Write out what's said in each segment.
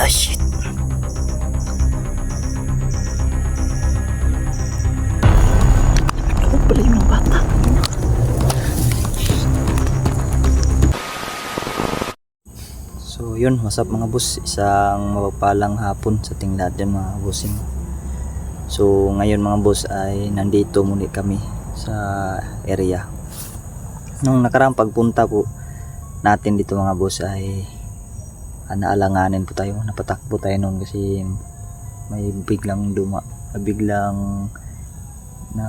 Ah, shit. Ako pala yung mga bata. So yun, what's up mga boss? Isang mapagpalang hapon sa ating lahat dyan mga bossing. So ngayon mga boss ay nandito muli kami sa area. Nung nakaraang pagpunta po natin dito mga boss ay naalanganin po tayo, napatakbo tayo noon kasi may biglang na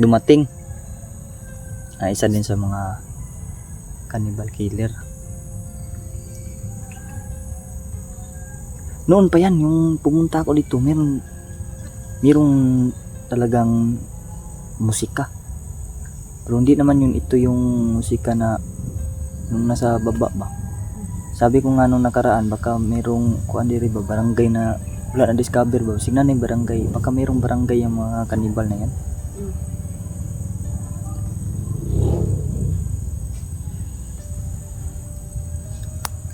dumating na isa din sa mga cannibal killer. Noon pa yan, yung pumunta ako dito, merong talagang musika. Pero hindi naman yun ito yung musika na nung nasa baba ba. Sabi ko nga nung nakaraan, baka merong kuan diri ba, barangay na wala na discover ba. Signan na yung barangay, baka merong barangay yung mga kanibal na yan.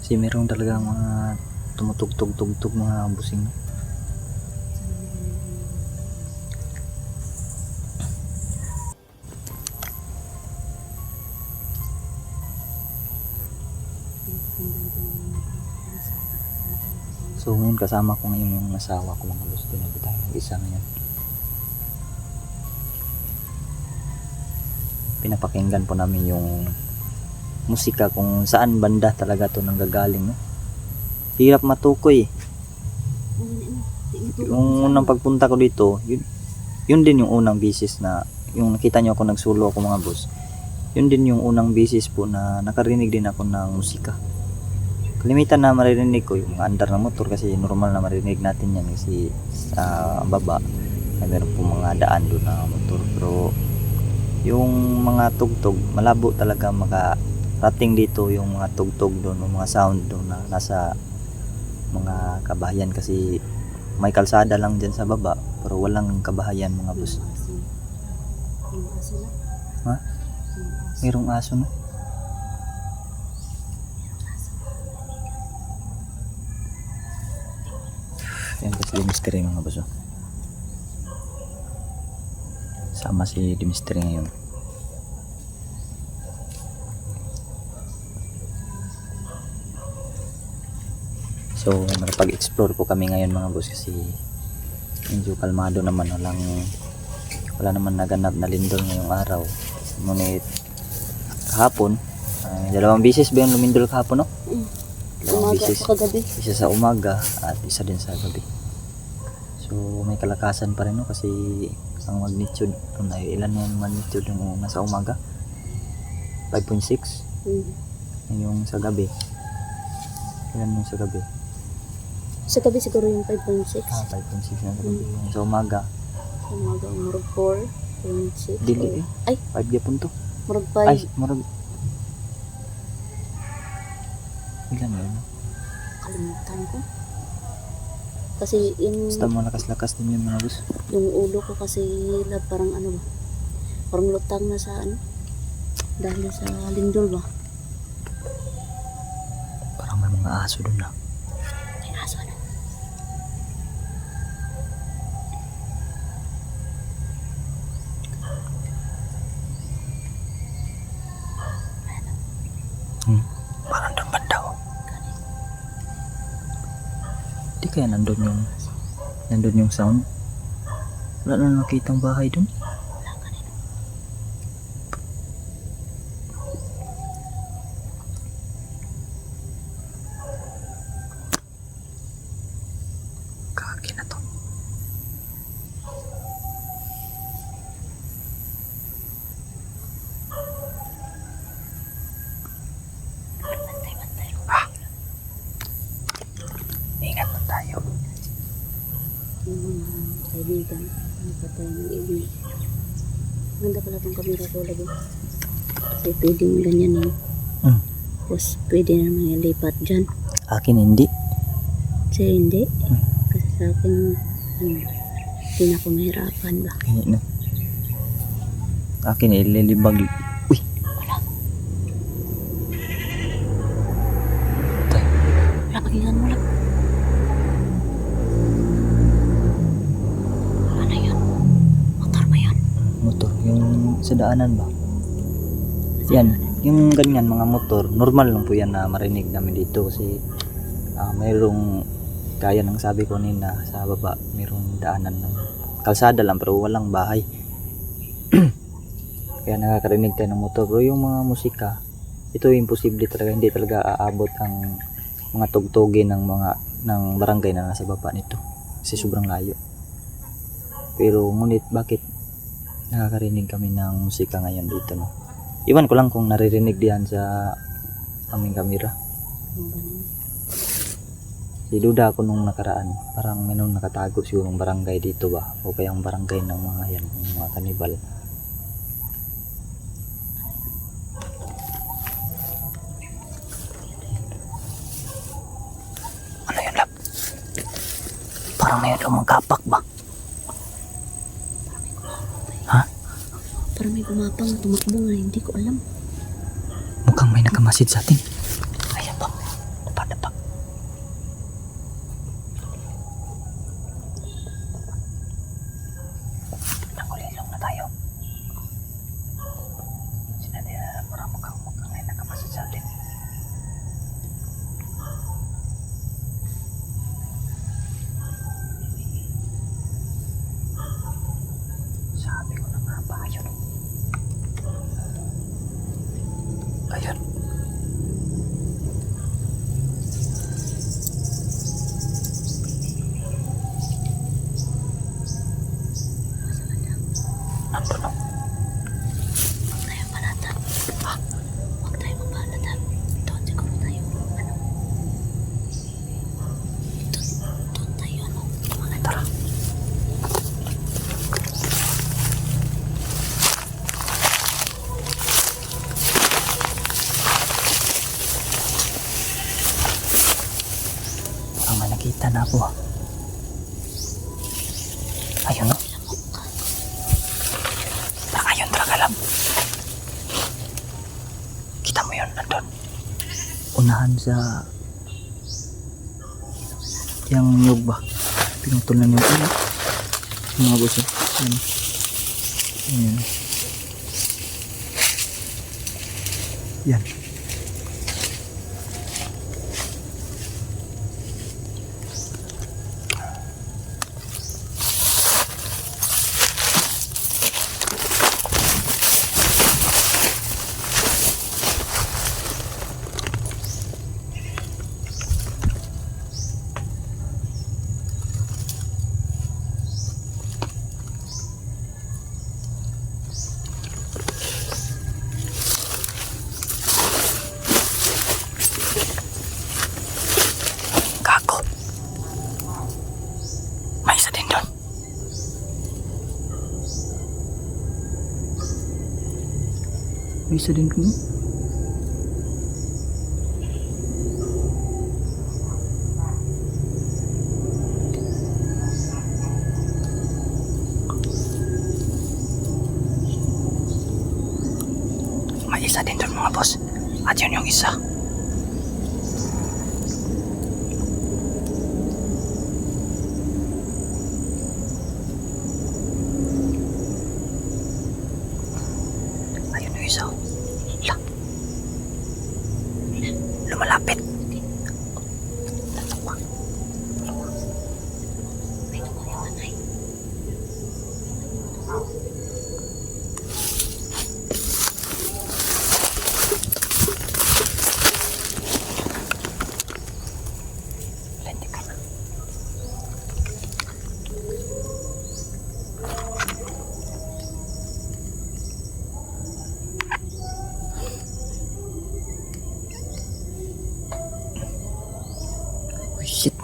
Kasi merong talagang mga tumutugtog-tugtog mga busing. So ngayon kasama ko ngayon yung asawa ko mga boss. Tinabi tayo mag-isa ngayon. Pinapakinggan po namin yung musika kung saan banda talaga to nanggagaling, no? Hirap matukoy. Yung unang pagpunta ko dito, yun din yung unang bisis na yung nakita nyo ako nagsulo ako mga boss. Yun din yung unang bisis po na nakarinig din ako ng musika. Kalimitan na maririnig ko yung mga andar ng motor kasi normal na marinig natin yan kasi sa baba ay meron po mga daan doon na motor. Pero yung mga tugtog, malabo talaga makarating dito yung mga tugtog doon, yung mga sound doon na nasa mga kabahayan kasi may kalsada lang dyan sa baba pero walang kabahayan mga boss. Ha? Mayroong aso no? Yan kasi Dimistry mga boss. Sama si Dimistry ngayon. So nakapag-explore po kami ngayon mga boss kasi medyo kalmado naman, wala naman naganap na lindol ngayong araw. Ngunit kahapon, dalawang bisis ba yung lumindol kahapon, no? Dalawang bisis, isa sa umaga at isa din sa gabi. So may kalakasan pa rin, no? Kasi ang magnitude, ilan yung magnitude yung nasa umaga? 5.6. Yung sa gabi, ilan yung sa gabi? Sa gabi siguro yung 5.6. 5.6 na sa gabi. Yung sa umaga? Sa umaga, murag 4.6. Dili eh. Ay! 5 gyapon to. Murag 5. Ay, murag. Ilan yun? Kalimutan ko. Kasi yung... Basta mo lakas-lakas din yun mga boss. Yung ulo ko kasi parang ano ba? Parang lutang na sa ano? Dahil sa lindol ba? Parang may mga aso doon na. May aso na. Parang doon banda oh. Di kaya nandun yung sound? Wala na nakitang bahay doon? Kaki na to. Ingat na tayo. Yung mga kaibigan. Napatay ng ibig. Ganda pala itong camera ko lagi. Kasi pwedeng ganyan eh. Tapos pwede naman ilipat dyan. Akin hindi. Kasi hindi. Kasi sa akin, hindi na ako mahirapan ba. Kaya na. Akin ililibag. Uy! Wala. Tay. Wala, pakinggan mo lang. Sa daanan ba? Yan, yung ganyan mga motor, normal lang po yan na marinig namin dito kasi mayroong kaya ng sabi ko nina sa baba, mayroong daanan ng kalsada lang pero walang bahay. Kaya nakakarinig tayo ng motor. Pero yung mga musika, ito imposible talaga, hindi talaga aabot ang mga tugtugin ng mga ng barangay na nasa baba nito kasi sobrang layo. Pero ngunit bakit nakakarinig kami ng musika ngayon dito, no? Iwan ko lang kung naririnig diyan sa aming kamera. Yung ganun. Si duda ako nung nakaraan, parang may nung nakatago siguro ng barangay dito ba, o kaya ang barangay ng mga yan, ng mga kanibal. Ano yun, lap? Parang may lumagapak ba? Ha? Parang may gumapang tumakbo nga, hindi ko alam. Mukhang may nakamasid sa atin. Ayan ba? Dapat. Nakulilong na tayo. Sinabi na parang mukhang may nakamasid sa atin. Sabi ko na nga ba yun? Ayun. Nandun o. Huwag tayo malata. Huwag tayo mabalata. Doon siguro tayo. Ano? Doon tayo. Ano? Tara. Parang may nakita na ako. Ayun o. Parang ayun talaga, lab. Kita mo yun, nandun. Unahan sa yung nyug ba? Pinutol na nyug. Yung mga gusto. Yan. Yan. Yan. Gago. May isa din doon. May isa din doon. May isa din doon, mga boss. At yun yung isa. Ayun yung isa. La. Lumalapit. Tatakwa. May tumayawan ay. Hindi ka na. Oh, shit.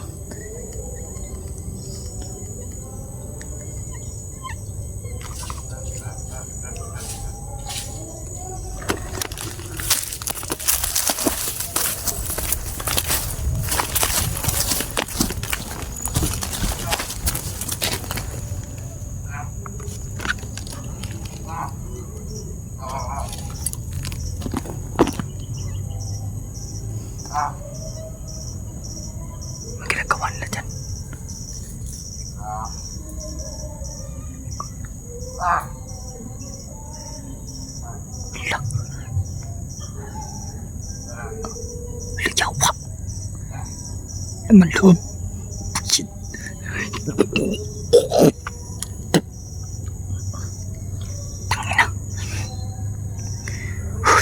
Ang ginagawa nila dyan. Hala. Hala, jawa. Naman loob. Shit. Tangina.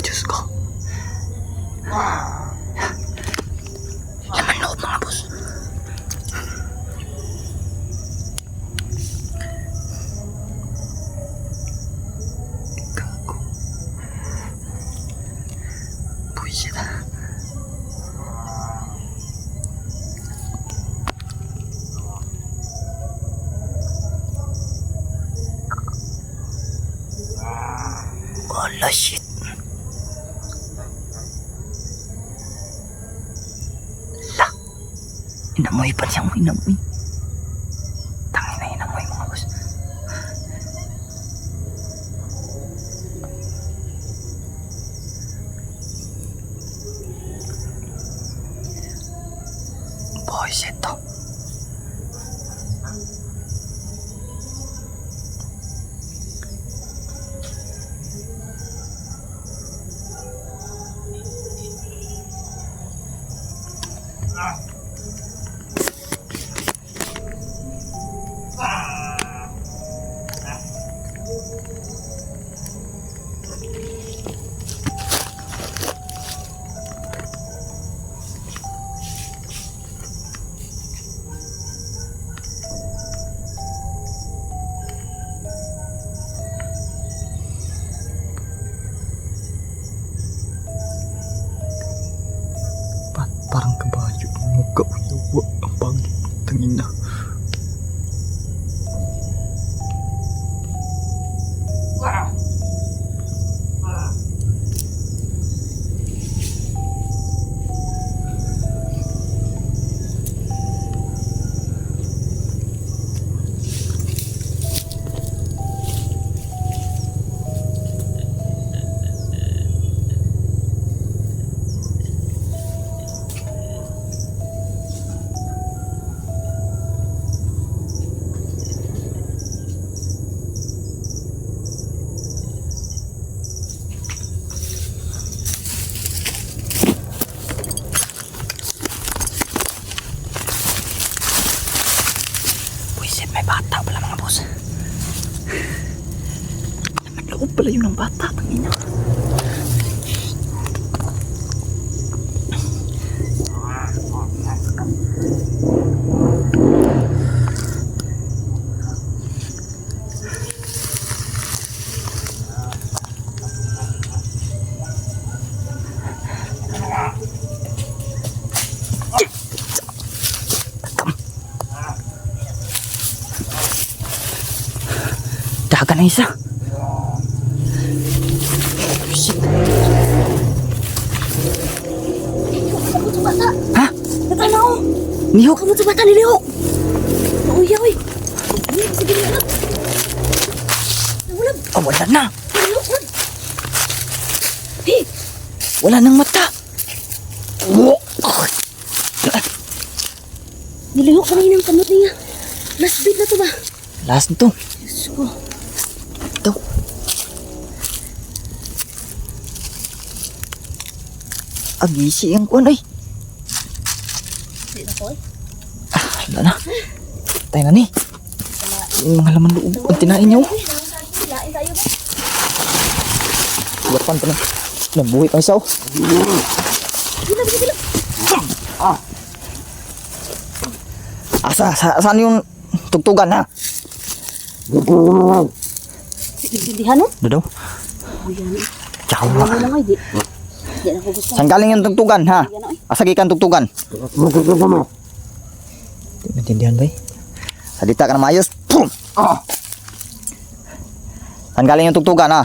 Diyos ko. Laman loob mga boss. Gago. Buisit ah. Wala shit. Inamoy pa siyang inamoy. Tangin na inamoy mga boss. Boys, ito. Parang kabayo ang muka. Uyawa ang pangit. Tangin na. Buisit, may bata pala mga boss. Naman loob pala yun ng bata. Tangin na. Daga na isa. Shit. Kamu sa bata. Ha? Natala ko. Nihok. Kamu sa bata niliho. Uy, uy. Uy, sige na. Nawala. Oh, wala na. Niliho ko. Hey, Wala nang mata. niliho ka ng kamot niya. Last bit na to ba? Last to. Diyos ko. Ito. Agisi ang kuwan ay. Hindi na ko eh. Wala na. Tayo na ni. Yung mga laman loob. Ang tinain niyo. Lain tayo ba? Lapan pa na. Nabuhay pa isa oh. Bila, bila, bila. Saan yung tugtugan ha? Sintindihan mo? Dodo. Oh, yan eh. Tsaka Ano na nga, di. Di na ko gusto. saan galing yung tugtugan ha? Yan o eh. Asagi kang tugtugan. Hindi maintindihan ba eh? Salita ka na maayos. Pum! Saan galing yung tugtugan ha?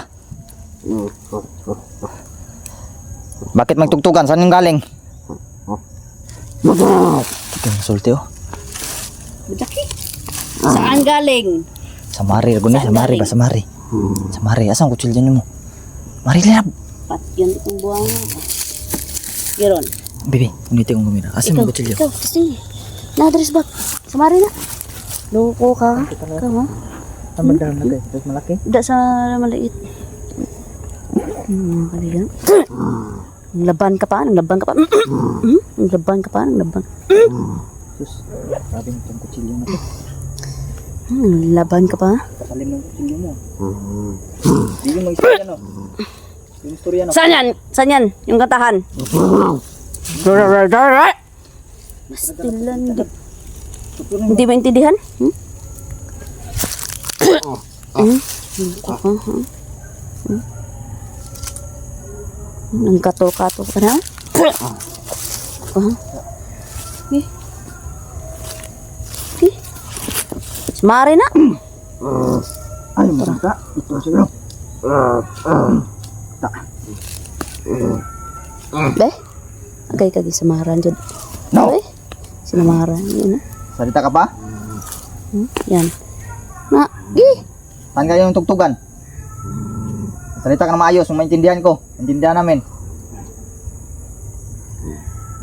Bakit magtugtugan? Saan yung galing? Ito yung sulti oh. Bujaki. Saan galing? Sa Mari, Ragunay. Sa Saan Mari ba? galing? Sa Mari. Sa Mari. Asan ang kutsilyo mo? Mari lab. Pat yun itong buwang. Giron. Bibi, uniti kong gumira. Asan ang kutsilyo? Ikaw, kasi. Na-address back. Samari na. Loko ka. Ikaw ha? Ang magdahan na guys. Malaki. Hindi sa maliit. Kaligan. Laban ka pa, naglaban ka pa. Naglaban ka pa, naglaban. Sus, sabi mo itong kutsilyo na to. Laban ka pa. Kakalim ng kutsilyo mo. Hindi yung mag-istorya, no? Yung istorya, no? Saan yan? Saan yan? Yung kantahan. Pastilan. Hindi maintindihan? Nang katol-katol ka na? Mari na. Ay, masaka. Ito sa'yo. Be? Agay kagi samaran dyan. No! Be? Sinamaran. Yan. Salita ka pa? Yan. Na. Gi! Saan kayo yung tugtugan? Salita ka na maayos, kung maintindihan ko. Maintindihan namin.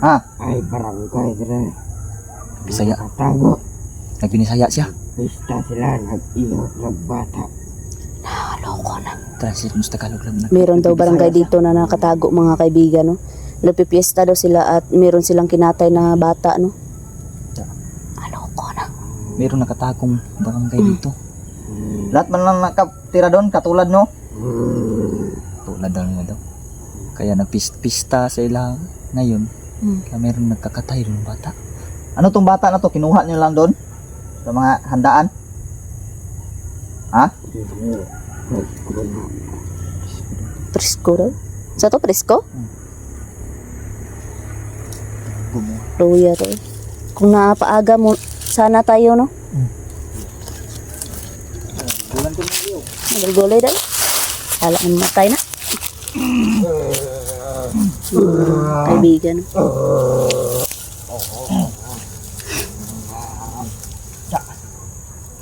Ha? Ay, barangay dire. Bisaya. Katago. Nagbinisaya siya. Pista sila, nag-iyo, nagbata. Nakaloko na. Transit mo sa Tagalog lang. Meron daw barangay dito na nakatago mga kaibigan, no? Nagpipiesta daw sila at meron silang kinatay na bata, no? Aloko na. Meron nakatagong barangay dito. Lahat man lang nakatira doon, katulad no? Tulad daw nila daw. Kaya nagpista sila ngayon. Kaya meron nagkakatay ng bata. Ano tong bata na to? Kinuha nyo lang doon? Sa mga handaan? Ha? Presko daw? Sa to, presko? Luya to. Kung napaaga mo, sana tayo, no? Bulan ko na iyo. Nagulgulay daw. Hala, matay na. Kaibigan, no?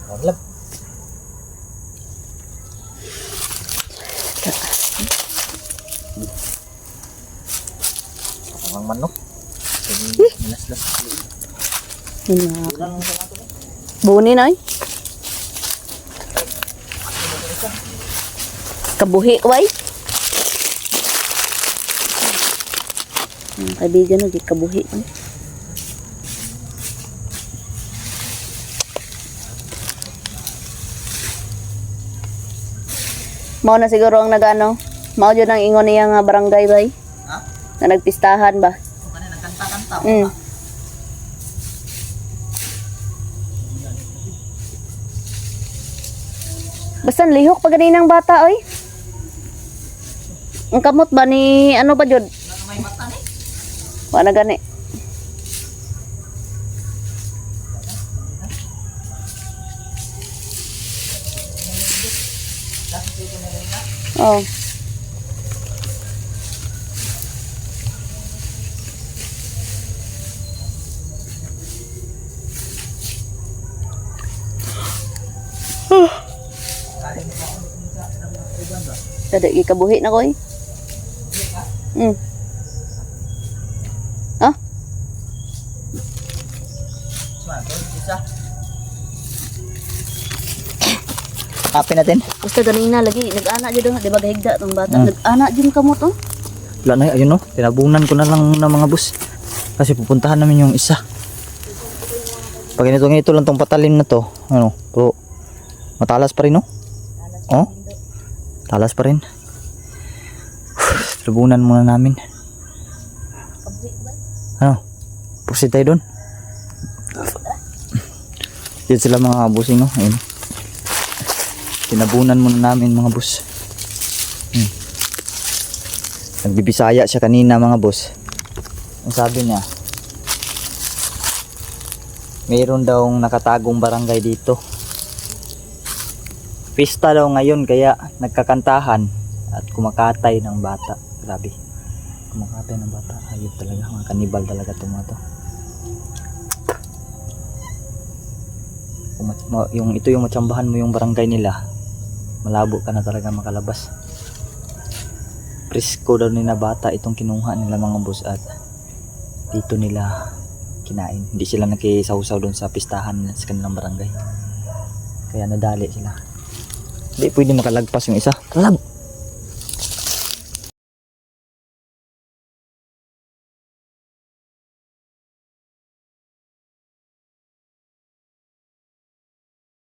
Maglab. Ang manok. Las-las. Yun nga. Buni na, eh. Kabuhi, way. Kaibigan, no? Di kabuhi, way. Mao na siguro ang nagano. Mao jud ang ingon niya nga barangay bay. Ha? Na nagpistahan ba? O kanina nagkanta-kanta. Basta lihok pa ganinang bata oy. Ang kamot ba ni ano ba jud? May mata ni. Wa na gani. Oh. Dada kabuhi na ko eh. Ah? Kape natin. Basta ganina lagi nag-ana jud di ba gahigda tong bata. Nag-ana jud kamot oh. Wala na, ayun no. Tinabunan ko na lang ng mga bus. Kasi pupuntahan namin yung isa. Pag ito lang tong patalim na to. Ano? Pero matalas pa rin no? Oh? Talas pa rin. Tinabunan muna namin. Ano? Proceed tayo doon. Yan sila mga busing no. Ayun. Tinabunan muna namin mga boss. Nagbibisaya siya kanina mga boss. Ang sabi niya, mayroon daw nakatagong barangay dito. Pista daw ngayon kaya nagkakantahan at kumakatay ng bata. Grabe. Kumakatay ng bata. Hayop talaga. Mga kanibal talaga itong mga to. Yung ito yung matsambahan mo yung barangay nila. Malabo ka na talaga makalabas. Presko daw nila bata itong kinuha nila mga boss at dito nila kinain. Hindi sila nakisawsaw doon sa pistahan sa kanilang barangay. Kaya nadali sila. Hindi pwede makalagpas yung isa. Kalab!